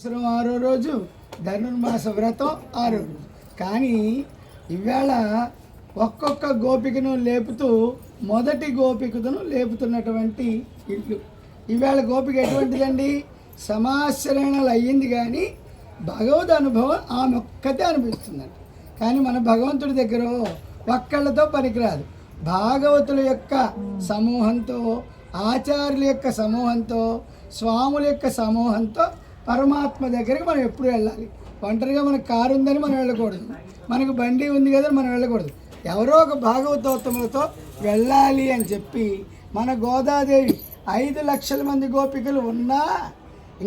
ఆరో రోజు ధనుర్మాస వ్రతం 6వ రోజు. కానీ ఇవాళ ఒక్కొక్క గోపికను లేపుతూ మొదటి గోపికను లేపుతున్నటువంటి ఇల్లు. ఇవాళ గోపిక ఎటువంటిదండి? సమాశ్రయణలు అయ్యింది కానీ భగవద్ అనుభవం ఆమె ఒక్కతే అనిపిస్తుందండి. కానీ మన భగవంతుడి దగ్గర ఒక్కళ్ళతో పనికిరాదు. భాగవతుల యొక్క సమూహంతో, ఆచార్యుల యొక్క సమూహంతో, స్వాముల యొక్క సమూహంతో పరమాత్మ దగ్గరికి మనం ఎప్పుడు వెళ్ళాలి. ఒంటరిగా మనకు కారు ఉందని మనం వెళ్ళకూడదు, మనకు బండి ఉంది కదా మనం వెళ్ళకూడదు. ఎవరో ఒక భాగవతోత్తములతో వెళ్ళాలి అని చెప్పి మన గోదాదేవి 5 లక్షల మంది గోపికలు ఉన్నా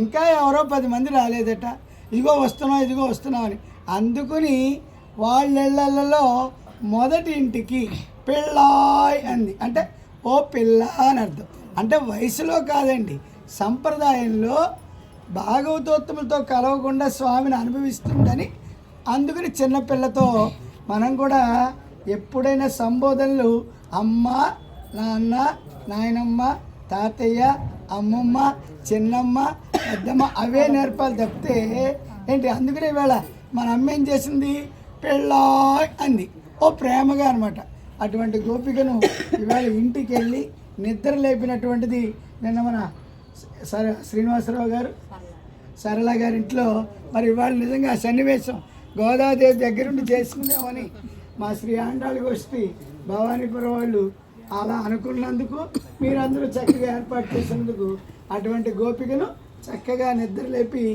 ఇంకా ఎవరో 10 మంది రాలేదట. ఇదిగో వస్తున్నాం, ఇదిగో వస్తున్నాం అని. అందుకుని వాళ్ళ మొదటి ఇంటికి పిల్లాయ్ అంది. అంటే ఓ పిల్ల అని అర్థం. అంటే వయసులో కాదండి, సంప్రదాయంలో భాగవతోత్తములతో కలవకుండా స్వామిని అనుభవిస్తుందని. అందుకని చిన్నపిల్లతో మనం కూడా ఎప్పుడైనా సంబోధనలు అమ్మ, నాన్న, నాయనమ్మ, తాతయ్య, అమ్మమ్మ, చిన్నమ్మ, పెద్దమ్మ అవే నేర్పాలి తప్పితే ఏంటి. అందుకనే ఇవాళ మన అమ్మ ఏం చేసింది? పెళ్ళాయ్ అంది, ఓ ప్రేమగా అనమాట. అటువంటి గోపికను ఇవాళ ఇంటికి వెళ్ళి నిద్ర లేపినటువంటిది నిన్న మన శ్రీనివాసరావు గారు, సరళ గారి ఇంట్లో. మరి ఇవాళ నిజంగా సన్నివేశం గోదాదేవి దగ్గరుండి చేసుకుందామని మా శ్రీ ఆండాళి గోష్ఠి భవానీపురం వాళ్ళు అలా అనుకున్నందుకు, మీరందరూ చక్కగా ఏర్పాటు చేసినందుకు అటువంటి గోపికను చక్కగా నిద్ర లేపి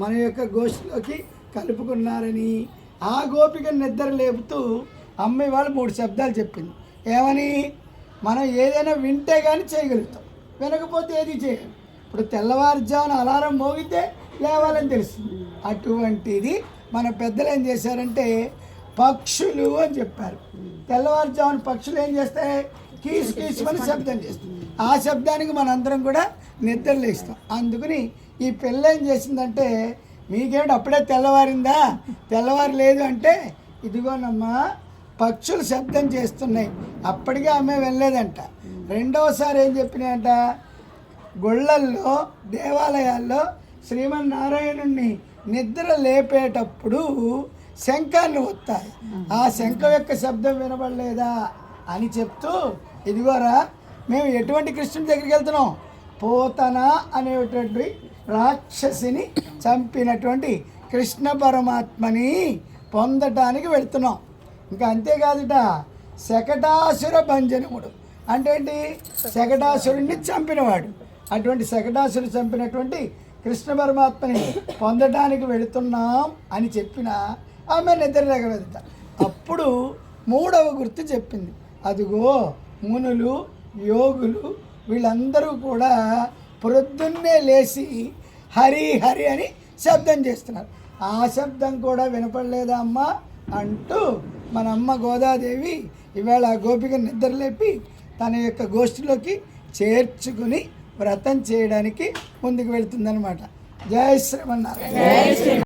మన యొక్క గోష్ఠిలోకి కలుపుకున్నారని, ఆ గోపికను నిద్ర లేపుతూ అమ్మాయి వాళ్ళు 3 శబ్దాలు చెప్పింది. ఏమని? మనం ఏదైనా వింటే కానీ చేయగలుగుతాం, వినకపోతే ఏది చేయాలి. ఇప్పుడు తెల్లవారుజామున అలారం మోగితే లేవాలని తెలుస్తుంది. అటువంటిది మన పెద్దలు ఏం చేశారంటే పక్షులు అని చెప్పారు. తెల్లవారుజామున పక్షులు ఏం చేస్తాయి? కీసు కీసుమని శబ్దం చేస్తాయి. ఆ శబ్దానికి మనందరం కూడా నిద్ర లేస్తాం. అందుకని ఈ పిల్ల ఏం చేసిందంటే, మీకేమిటి అప్పుడే తెల్లవారిందా? తెల్లవారు లేదు అంటే, ఇదిగోనమ్మా పక్షులు శబ్దం చేస్తున్నాయి. అప్పటికే ఆమె వెళ్ళలేదంట. రెండవసారి ఏం చెప్పినాయంట? గుళ్ళల్లో, దేవాలయాల్లో శ్రీమన్నారాయణుణ్ణి నిద్ర లేపేటప్పుడు శంఖాన్ని వత్తారు. ఆ శంఖం యొక్క శబ్దం వినబడలేదా అని చెప్తూ, ఇదిగోరా మేము ఎటువంటి కృష్ణుడి దగ్గరికి వెళ్తున్నాం? పోతన అనేటువంటి రాక్షసిని చంపినటువంటి కృష్ణ పరమాత్మని పొందటానికి వెళ్తున్నాం. ఇంకా అంతేకాదుట, శకటాసుర భంజనముడు అంటే ఏంటి? శకటాసురుడిని చంపినవాడు. అటువంటి శకటాసురుడు చంపినటువంటి కృష్ణ పరమాత్మని పొందడానికి వెళుతున్నాం అని చెప్పిన ఆమె నిద్రలేగలేదట. అప్పుడు 3వ గుర్తు చెప్పింది. అదిగో మునులు, యోగులు వీళ్ళందరూ కూడా ప్రొద్దున్నే లేచి హరి హరి అని శబ్దం చేస్తున్నారు. ఆ శబ్దం కూడా వినపడలేదా అమ్మా అంటూ మన అమ్మ గోదాదేవి ఇవాళ ఆ గోపిక నిద్రలేపి తన యొక్క గోష్ఠిలోకి చేర్చుకుని వ్రతం చేయడానికి ముందుకు వెళ్తుందన్నమాట. జై శ్రీమన్నారాయణ.